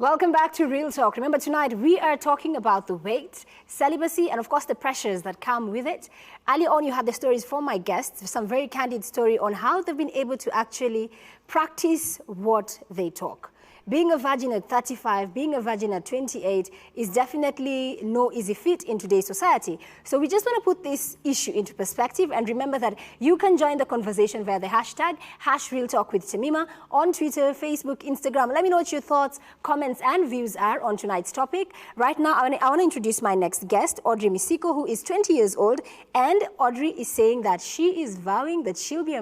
Welcome back to Real Talk. Remember, tonight we are talking about the weight, celibacy, and of course the pressures that come with it. Earlier on, you had the stories from my guests, some very candid story on how they've been able to actually practice what they talk. Being a virgin at 35, being a virgin at 28 is definitely no easy feat in today's society. So we just want to put this issue into perspective and remember that you can join the conversation via the hashtag #RealTalkWithTemima on Twitter, Facebook, Instagram. Let me know what your thoughts, comments, and views are on tonight's topic. Right now, I want to introduce my next guest, Audrey Misiko, who is 20 years old. And Audrey is saying that she is vowing that she'll be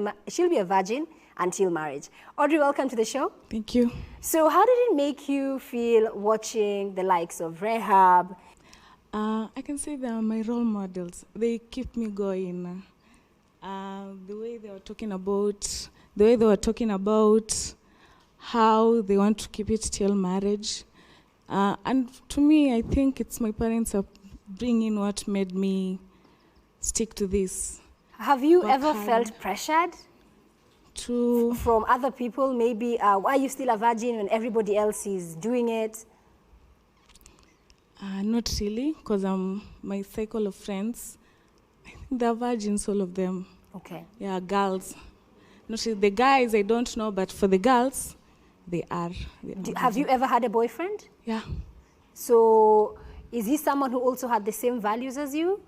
a virgin until marriage. Audrey, welcome to the show. Thank you. So how did it make you feel watching the likes of Rehab? I can say they are my role models. They keep me going. The way they were talking about how they want to keep it till marriage. And to me, I think it's my parents' upbringing what made me stick to this. Have you ever felt pressured? From other people, maybe, why are you still a virgin when everybody else is doing it? Not really, because my cycle of friends, I think they're virgins, all of them. Okay. Yeah, girls. Not really. The guys, I don't know, but for the girls, they are. Have you ever had a boyfriend? Yeah. So, is he someone who also had the same values as you?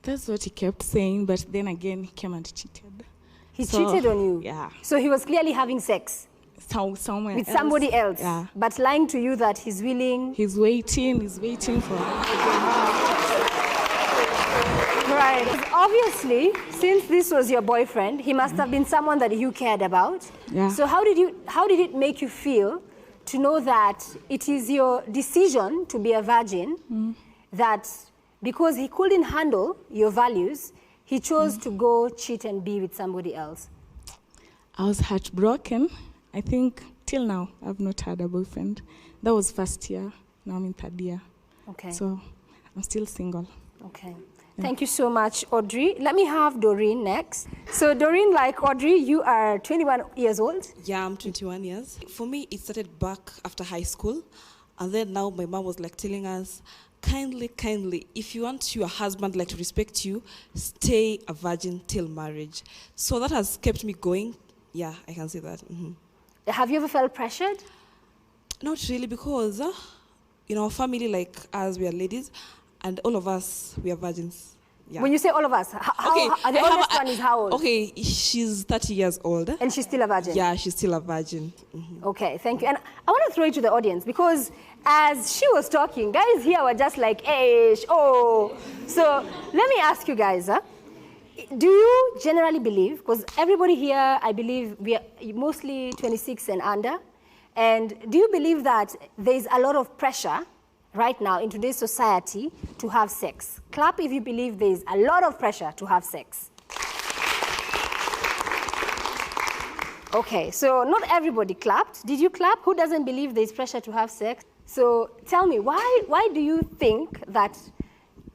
That's what he kept saying, but then again, he came and cheated. He cheated on you? Yeah. So he was clearly having sex? Somewhere with somebody else? Yeah. But lying to you that he's willing? He's waiting for... Right. Obviously, since this was your boyfriend, he must have been someone that you cared about. Yeah. So how did it make you feel to know that it is your decision to be a virgin, that because he couldn't handle your values, he chose to go cheat and be with somebody else? I was heartbroken. I think till now, I've not had a boyfriend. That was first year. Now I'm in third year. Okay. So I'm still single. Okay. Yeah. Thank you so much, Audrey. Let me have Doreen next. So Doreen, like Audrey, you are 21 years old? Yeah, I'm 21 years. For me, it started back after high school. And then now my mom was like telling us, kindly, if you want your husband to respect you, stay a virgin till marriage. So that has kept me going. Yeah, I can say that. Have you ever felt pressured? Not really, because in our family, like us, we are ladies, and all of us, we are virgins. Yeah. When you say all of us, the oldest one is how old? Okay, she's 30 years old. And she's still a virgin? Yeah, she's still a virgin. Okay, thank you. And I want to throw it to the audience, because as she was talking, guys here were just like, oh. So let me ask you guys, do you generally believe, because everybody here, I believe, we are mostly 26 and under, and do you believe that there's a lot of pressure right now in today's society to have sex? Clap if you believe there's a lot of pressure to have sex. Okay, so not everybody clapped. Did you clap? Who doesn't believe there's pressure to have sex? So tell me, why do you think that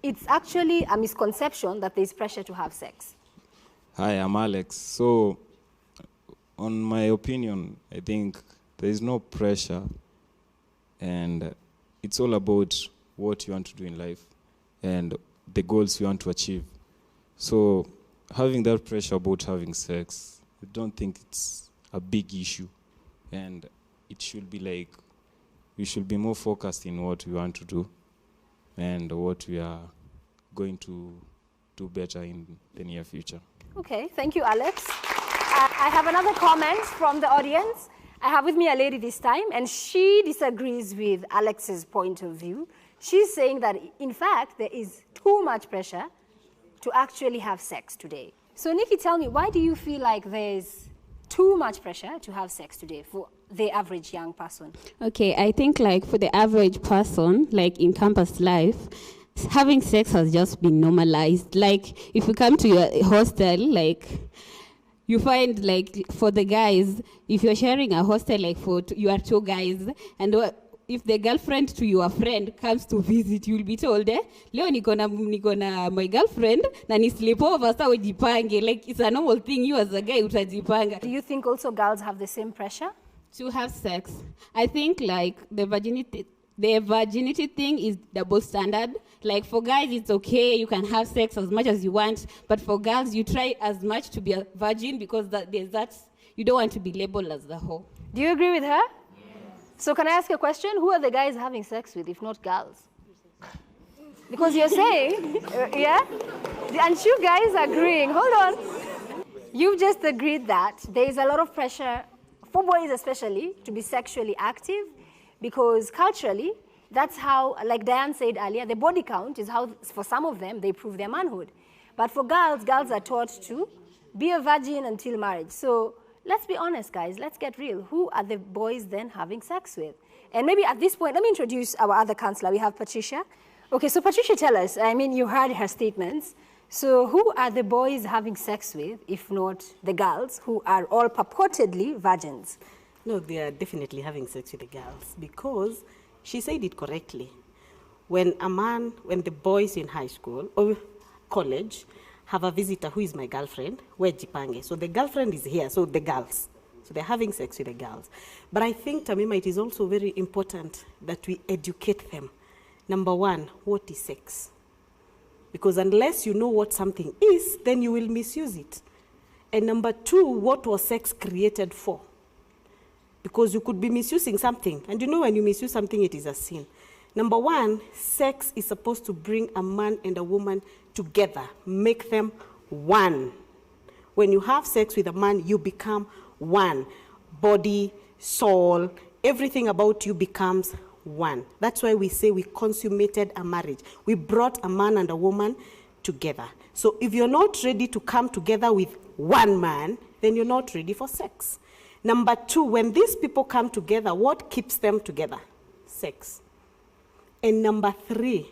it's actually a misconception that there's pressure to have sex? Hi, I'm Alex. So, on my opinion, I think there's no pressure, and it's all about what you want to do in life and the goals you want to achieve. So, having that pressure about having sex, I don't think it's a big issue, and it should be like, we should be more focused in what we want to do and what we are going to do better in the near future. Okay, thank you, Alex. I have another comment from the audience. I have with me a lady this time, and she disagrees with Alex's point of view. She's saying that, in fact, there is too much pressure to actually have sex today. So, Nikki, tell me, why do you feel like there's too much pressure to have sex today for the average young person? Okay, I think for the average person, in campus life, having sex has just been normalized. If you come to your hostel, you find for the guys, if you're sharing a hostel you are two guys, and if the girlfriend to your friend comes to visit, you'll be told, leo niko na my girlfriend na ni sleepover, sa ujipange. It's a normal thing. You as a guy utajipanga. Do you think also girls have the same pressure? to have sex. I think like the virginity thing is double standard. Like for guys, it's okay, you can have sex as much as you want, but for girls, you try as much to be a virgin because there's that, you don't want to be labeled as the whore. Do you agree with her? So can I ask a question? Who are the guys having sex with, if not girls? Because you're saying, yeah? Aren't you guys agreeing? Hold on. You've just agreed that there is a lot of pressure, for boys especially, to be sexually active, because culturally, that's how, like Diane said earlier, the body count is how, for some of them, they prove their manhood. But for girls, girls are taught to be a virgin until marriage. So let's be honest, guys. Let's get real. Who are the boys then having sex with? And maybe at this point, let me introduce our other counselor. We have Patricia. Okay, so Patricia, tell us. I mean, you heard her statements. So who are the boys having sex with, if not the girls, who are all purportedly virgins? No, they are definitely having sex with the girls because she said it correctly. When the boys in high school or college have a visitor who is my girlfriend, we're jipange. So the girlfriend is here, so the girls. So they're having sex with the girls. But I think, Tamima, it is also very important that we educate them. Number one, what is sex? Because unless you know what something is, then you will misuse it. And number two, what was sex created for? Because you could be misusing something. And you know when you misuse something, it is a sin. Number one, sex is supposed to bring a man and a woman together, make them one. When you have sex with a man, you become one. Body, soul, everything about you becomes one. That's why we say we consummated a marriage. We brought a man and a woman together. So if you're not ready to come together with one man, then you're not ready for sex. Number two, when these people come together, what keeps them together? Sex. And number three,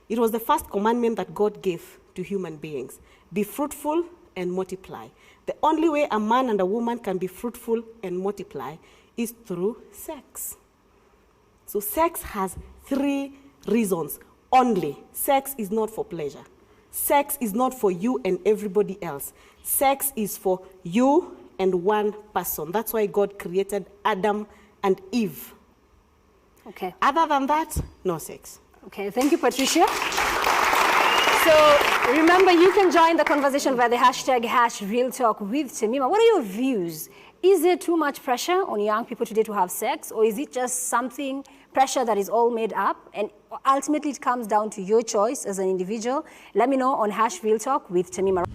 it was the first commandment that God gave to human beings. Be fruitful and multiply. The only way a man and a woman can be fruitful and multiply is through sex. So sex has three reasons only. Sex is not for pleasure. Sex is not for you and everybody else. Sex is for you and one person. That's why God created Adam and Eve. Okay. Other than that, no sex. Okay, thank you, Patricia. So remember, you can join the conversation via the hashtag #RealTalkWithTamima. What are your views? Is there too much pressure on young people today to have sex, or is it just something, pressure that is all made up? And ultimately, it comes down to your choice as an individual. Let me know on #RealTalkWithTamima.